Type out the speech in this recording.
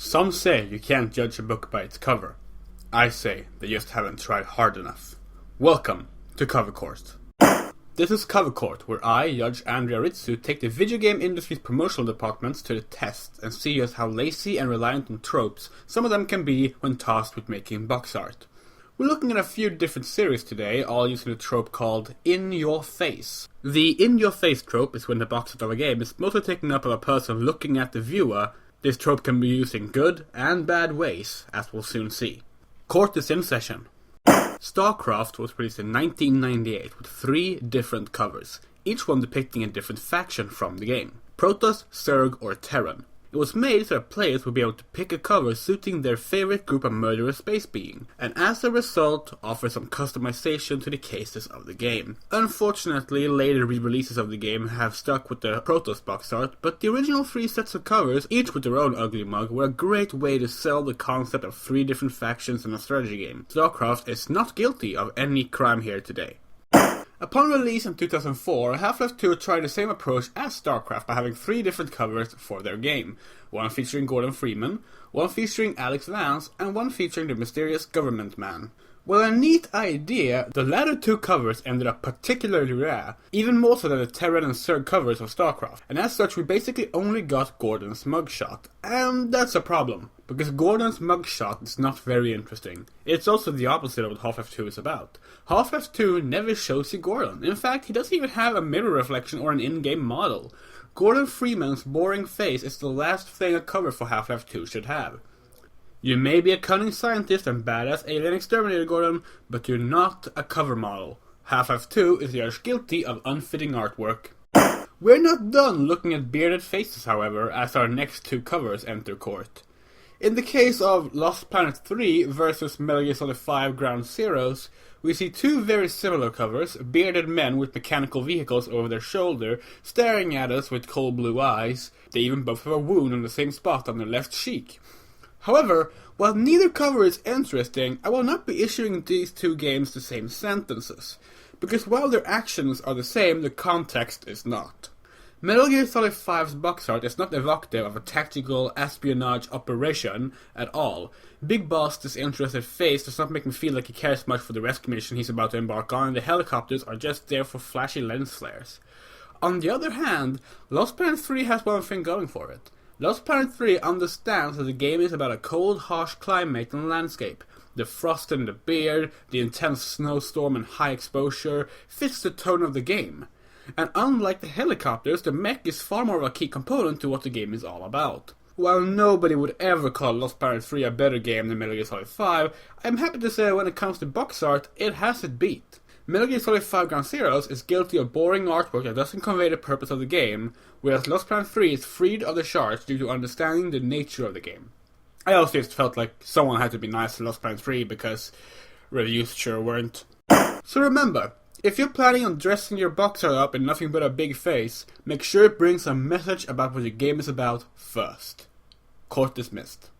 Some say you can't judge a book by its cover. I say they just haven't tried hard enough. Welcome to Cover Court. This is Cover Court, where I, Judge Andrea, take the video game industry's promotional departments to the test and see just how lazy and reliant on tropes some of them can be when tasked with making box art. We're looking at a few different series today, all using a trope called In Your Face. The In Your Face trope is when the box art of a game is mostly taken up by a person looking at the viewer. This trope can be used in good and bad ways, as we'll soon see. Court is in session. Starcraft was released in 1998 with 3 different covers, each one depicting a different faction from the game: Protoss, Zerg, or Terran. It was made so that players would be able to pick a cover suiting their favorite group of murderous space being, and as a result, offer some customization to the cases of the game. Unfortunately, later re-releases of the game have stuck with the Protoss box art, but the original 3 sets of covers, each with their own ugly mug, were a great way to sell the concept of 3 different factions in a strategy game. Starcraft is not guilty of any crime here today. Upon release in 2004, Half-Life 2 tried the same approach as Starcraft by having 3 different covers for their game. One featuring Gordon Freeman, one featuring Alex Vance, and one featuring the mysterious government man. Well, a neat idea, the latter 2 covers ended up particularly rare, even more so than the Terran and Zerg covers of Starcraft, and as such we basically only got Gordon's mugshot. And that's a problem, because Gordon's mugshot is not very interesting. It's also the opposite of what Half-Life 2 is about. Half-Life 2 never shows you Gordon. In fact, he doesn't even have a mirror reflection or an in-game model. Gordon Freeman's boring face is the last thing a cover for Half-Life 2 should have. You may be a cunning scientist and badass alien exterminator, Gordon, but you're not a cover model. Half-Life 2 is judged guilty of unfitting artwork. We're not done looking at bearded faces, however, as our next 2 covers enter court. In the case of Lost Planet 3 versus Metal Gear Solid 5 Ground Zeroes, we see 2 very similar covers, bearded men with mechanical vehicles over their shoulder, staring at us with cold blue eyes. They even both have a wound on the same spot on their left cheek. However, while neither cover is interesting, I will not be issuing these 2 games the same sentences, because while their actions are the same, the context is not. Metal Gear Solid 5's box art is not evocative of a tactical espionage operation at all. Big Boss' disinterested face does not make me feel like he cares much for the rescue mission he's about to embark on, and the helicopters are just there for flashy lens flares. On the other hand, Lost Planet 3 has one thing going for it. Lost Planet 3 understands that the game is about a cold, harsh climate and landscape. The frost and the beard, the intense snowstorm and high exposure fits the tone of the game. And unlike the helicopters, the mech is far more of a key component to what the game is all about. While nobody would ever call Lost Planet 3 a better game than Metal Gear Solid 5, I'm happy to say that when it comes to box art, it has it beat. Metal Gear Solid 5 Ground Zeroes is guilty of boring artwork that doesn't convey the purpose of the game, whereas Lost Planet 3 is freed of the charge due to understanding the nature of the game. I also just felt like someone had to be nice to Lost Planet 3 because reviews sure weren't. So remember, if you're planning on dressing your box art up in nothing but a big face, make sure it brings a message about what your game is about first. Court dismissed.